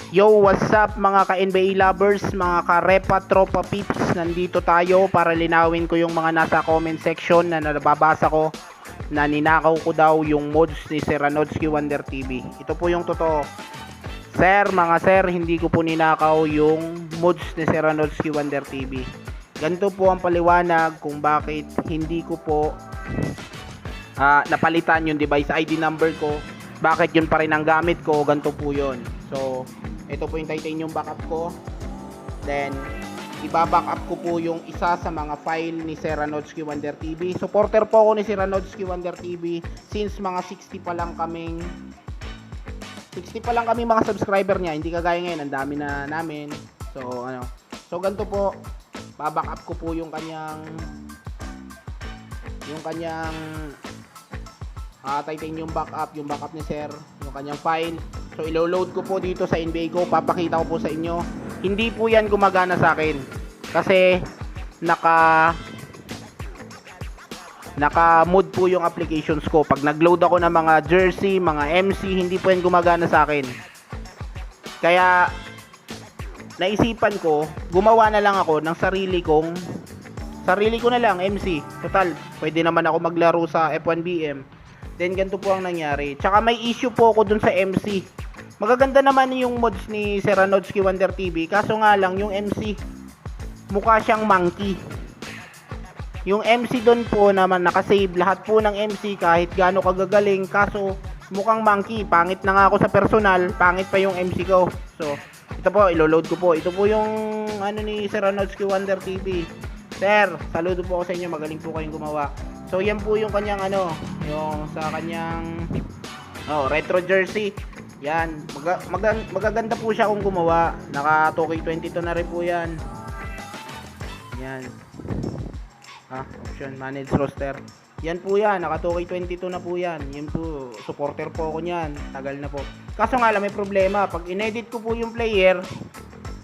Yo, what's up mga ka-NBA lovers, mga ka-Repa Tropa Pips. Nandito tayo para linawin ko yung mga nasa comment section na nababasa ko na ninakaw ko daw yung mods ni Sir Ranodsky Wonder TV. Ito po yung totoo. Sir, mga sir, hindi ko po ninakaw yung mods ni Sir Ranodsky Wonder TV. Ganito po ang paliwanag kung bakit hindi ko po napalitan yung device ID number ko. Bakit yun pa rin ang gamit ko? Ganito po yun. So, ito po yung titanium backup ko. Then, iba-backup ko po yung isa sa mga file ni Sir Ranodsky Wonder TV. Supporter po ako ni Sir Ranodsky Wonder TV since mga 60 pa lang kami mga subscriber niya. Hindi kagaya ngayon, ang dami na namin. So ganito po, babackup ko po yung kanyang titanium backup, yung backup ni Sir, yung kanyang file. So ilo-load ko po dito sa NBA ko, papakita ko po sa inyo. Hindi po yan gumagana sa akin kasi naka-mood po yung applications ko. Pag nag-load ako ng mga jersey, mga MC, hindi po yan gumagana sa akin. Kaya naisipan ko, gumawa na lang ako ng sarili ko na lang MC. Total, pwede naman ako maglaro sa F1BM. Then ganito po ang nangyari. Tsaka may issue po ako dun sa MC. Magaganda naman yung mods ni Sir Ranodsky Wonder TV, kaso nga lang yung MC mukha siyang monkey. Yung MC doon po naman nakasave lahat po ng MC kahit gaano kagagaling, kaso mukhang monkey. Pangit na nga ako sa personal, pangit pa yung MC ko. So ito po, ilo-load ko po. Ito po yung ni Sir Ranodsky Wonder TV. Sir, saludo po ako sa inyo, magaling po kayong gumawa. So yan po yung kanyang yung sa kanyang retro jersey. Yan, magaganda po siya kung gumawa. Naka 2K22 na rin po yan. Yan. Option, manage roster. Yan po yan, naka 2K22 na po yan. Yan po, supporter po ako niyan. Tagal na po. Kaso nga lang may problema, pag inedit ko po yung player,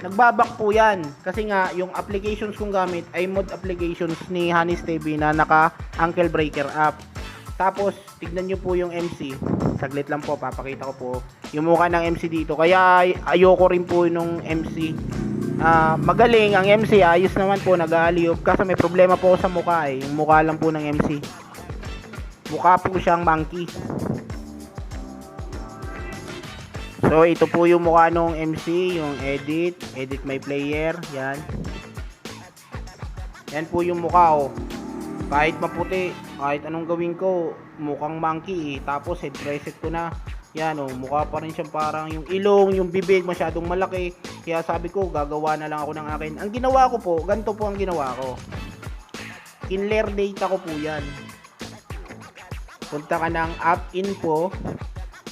nagbabak po yan. Kasi nga, yung applications kong gamit ay mod applications ni Hanis TV na naka ankle breaker app. Tapos, tignan nyo po yung MC. Saglit lang po, papakita ko po yung mukha ng MC dito. Kaya ayoko rin po nung MC. Magaling ang MC, ayos naman po, nag-aaliop. Kasi may problema po sa mukha eh. Yung mukha lang po ng MC. Mukha po siyang monkey. So ito po yung mukha nung MC, yung edit my player, yan. Yan po yung mukha Kahit maputi, kahit anong gawin ko, mukhang monkey Tapos head preset ko na. Yan mukha pa rin siyang parang yung ilong, yung bibig masyadong malaki. Kaya sabi ko, gagawa na lang ako ng akin. Ang ginawa ko po, ganito po ang ginawa ko. Kinlayer data ko po yan. Punta ka ng app info.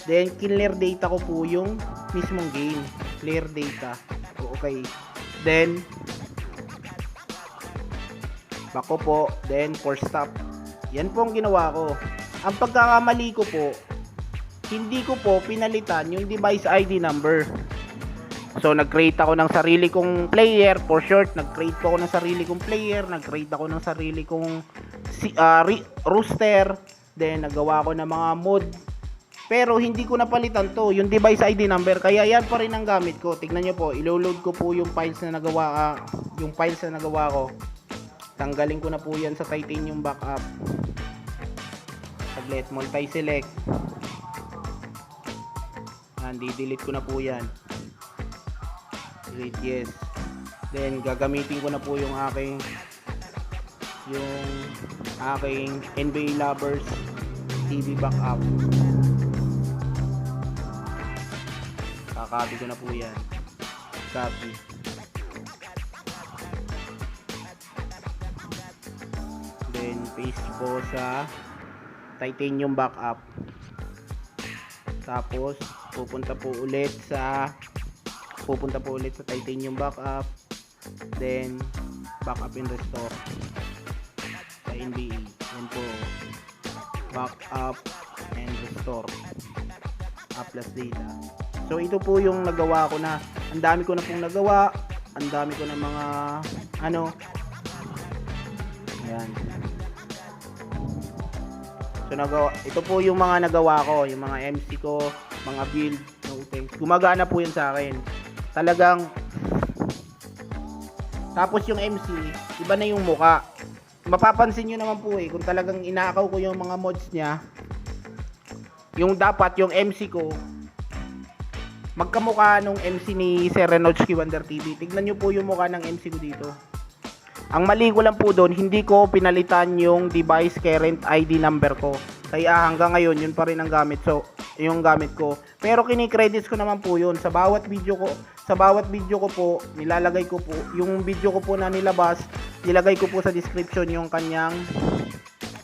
Then, kinlayer data ko po yung mismong game. Clear data. Okay. Then, back ko po. Then, force stop. Yan po ang ginawa ko. Ang pagkakamali ko po, hindi ko po pinalitan yung device ID number. So, nag-create ako ng sarili kong player. For short, nag-create po ako ng sarili kong player. Nag-create ako ng sarili kong roster. Then, nagawa ko ng mga mod. Pero hindi ko napalitan to, yung device ID number. Kaya yan pa rin ang gamit ko. Tignan nyo po, ilo-load ko po yung files na nagawa ko. Tanggalin ko na po yan sa titanium backup. Saglit, multi-select. Delete ko na po yan. Delete, yes. Then, gagamitin ko na po yung aking NBA Lovers TV backup. Copy ko na po yan. Copy. Then paste po sa titanium backup. Tapos pupunta po ulit sa titanium backup. Then backup and restore sa NBA. Yan po. Backup and restore. Plus data. So ito po yung nagawa ko na. Ang dami ko na pong nagawa. Ang dami ko na mga ayan. So ito po yung mga nagawa ko, yung mga MC ko, mga build, things. Gumagana po yun sa akin. Talagang tapos yung MC, iba na yung muka. Mapapansin nyo naman po kung talagang inakaw ko yung mga mods niya, yung dapat yung MC ko magkamukha nung MC ni Sir Renodsky Wonder TV. Tignan nyo po yung mukha ng MC ko dito. Ang mali ko lang po doon, hindi ko pinalitan yung device current ID number ko. Kaya hanggang ngayon, yun pa rin ang gamit. So, yung gamit ko. Pero kini-credits ko naman po yun. Sa bawat video ko po, nilalagay ko po, yung video ko po na nilabas, nilagay ko po sa description yung kanyang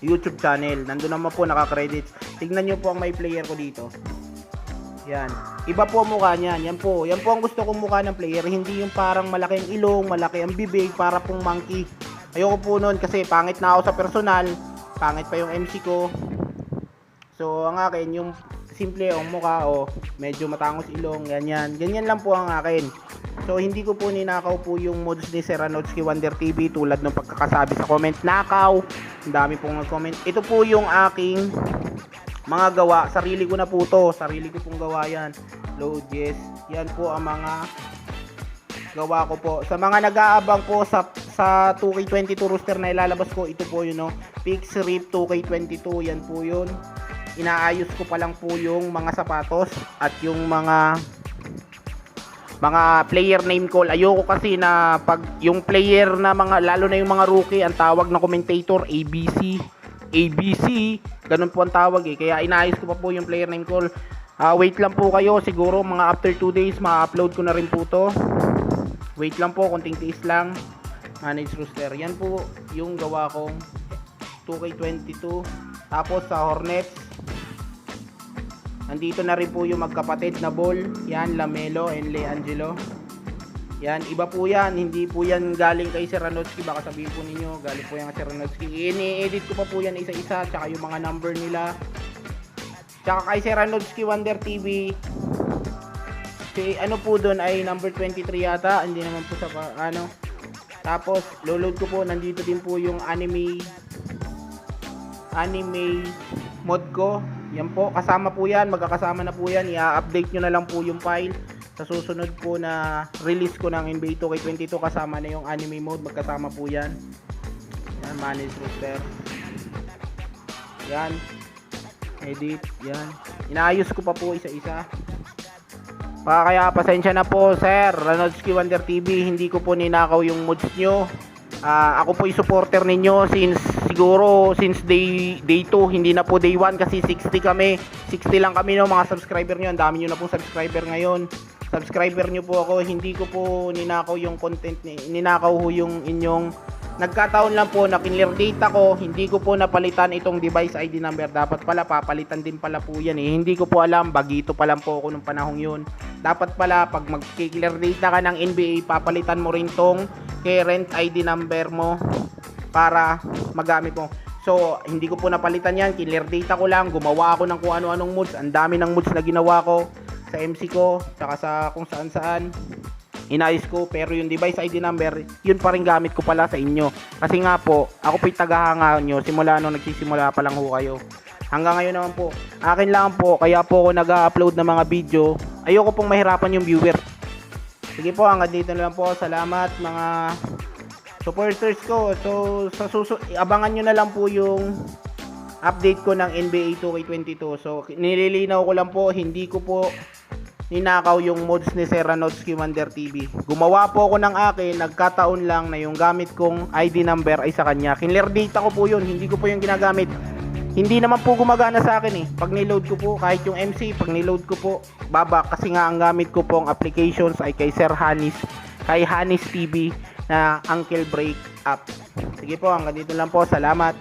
YouTube channel. Nandun naman po naka-credits. Tignan nyo po ang may player ko dito. Yan. Iba po ang mukha niyan. Yan po ang gusto kong mukha ng player. Hindi yung parang malaki ang ilong, malaki ang bibig, para pong monkey. Ayoko po nun kasi pangit na ako sa personal. Pangit pa yung MC ko. So, ang akin, yung simple ang mukha, medyo matangos ilong, ganyan. Ganyan lang po ang akin. So, hindi ko po ninakaw po yung mods ni Sir Renodsky Wonder TV tulad ng pagkakasabi sa comment, nakaw. Ang dami pong nag-comment. Ito po yung aking mga gawa. Sarili ko na po to. Sarili ko pong gawa yan. Load, yes. Yan po ang mga gawa ko po. Sa mga nag-aabang po sa 2K22 rooster na ilalabas ko, ito po yun, Pix Rip 2K22. Yan po yun. Inaayos ko pa lang po yung mga sapatos at yung mga player name call. Ayoko kasi na pag yung player na mga, lalo na yung mga rookie, ang tawag na commentator ABC, ganun po ang tawag kaya inaayos ko pa po yung player name call. Wait lang po kayo, siguro mga after 2 days ma-upload ko na rin po to. Wait lang po, konting tiis lang. Manage rooster, yan po yung gawa kong 2K22. Tapos sa Hornets, nandito na rin po yung magkapatid na ball. Yan, Lamelo and Leangelo. Yan, iba po yan. Hindi po yan galing kay Sir Renodsky. Baka sabihin po ninyo, galing po yan kay Sir Renodsky. Ini-edit ko pa po yan isa-isa. Tsaka yung mga number nila. Tsaka kay Sir Renodsky Wonder TV, ano po doon ay number 23 yata. Hindi naman po sa ano. Tapos, load ko po. Nandito din po yung anime mod ko. Yan po, kasama po yan, magkakasama na po yan. I-update nyo na lang po yung file sa susunod po na release ko ng NBA 2K22. Kasama na yung anime mode, magkasama po yan. Yan, manage roster. Yan, edit, yan. Inaayos ko pa po isa-isa. Kaya pasensya na po, Sir Renodsky Wonder TV, hindi ko po ninakaw yung mods nyo. Ako po yung supporter ninyo since day 2, hindi na po day 1 kasi 60 kami. 60 lang kami mga subscriber nyo. Ang dami nyo na pong subscriber ngayon. Subscriber nyo po ako. Hindi ko po ninakaw yung content, ninakaw ho yung inyong. Nagkataon lang po na kinlear data ko. Hindi ko po napalitan itong device ID number. Dapat pala papalitan din pala po yan Hindi ko po alam, bagito pa lang po ako nung panahong yun. Dapat pala pag mag-clear data ka ng NBA, papalitan mo rin tong current ID number mo para magamit mo. So, hindi ko po napalitan yan. Clear data ko lang. Gumawa ako ng kung ano-anong mods. Ang dami ng mods na ginawa ko sa MC ko, tsaka sa kung saan-saan. Inayos ko, pero yung device ID number, yun pa rin gamit ko pala sa inyo. Kasi nga po, ako po yung tagahanga nyo. Simula nung nagsisimula pa lang ho kayo. Hanggang ngayon naman po, akin lang po, kaya po ako nag-upload ng mga video. Ayoko pong mahirapan yung viewer. Sige po, hanggang dito na lang po. Salamat mga supporters ko. So, abangan nyo na lang po yung update ko ng NBA 2K22. So, nililinaw ko lang po, hindi ko po ninakaw yung mods ni Sir Renodsky Wonder TV. Gumawa po ako ng akin, nagkataon lang na yung gamit kong ID number ay sa kanya. Kinlear data ko po yun, hindi ko po yung ginagamit. Hindi naman po gumagana sa akin pag niload ko po, kahit yung MC, pag niload ko po, baba. Kasi nga ang gamit ko pong applications ay kay Sir Hanis, kay Hanis TV na Uncle Break app. Sige po, hanggang dito lang po. Salamat.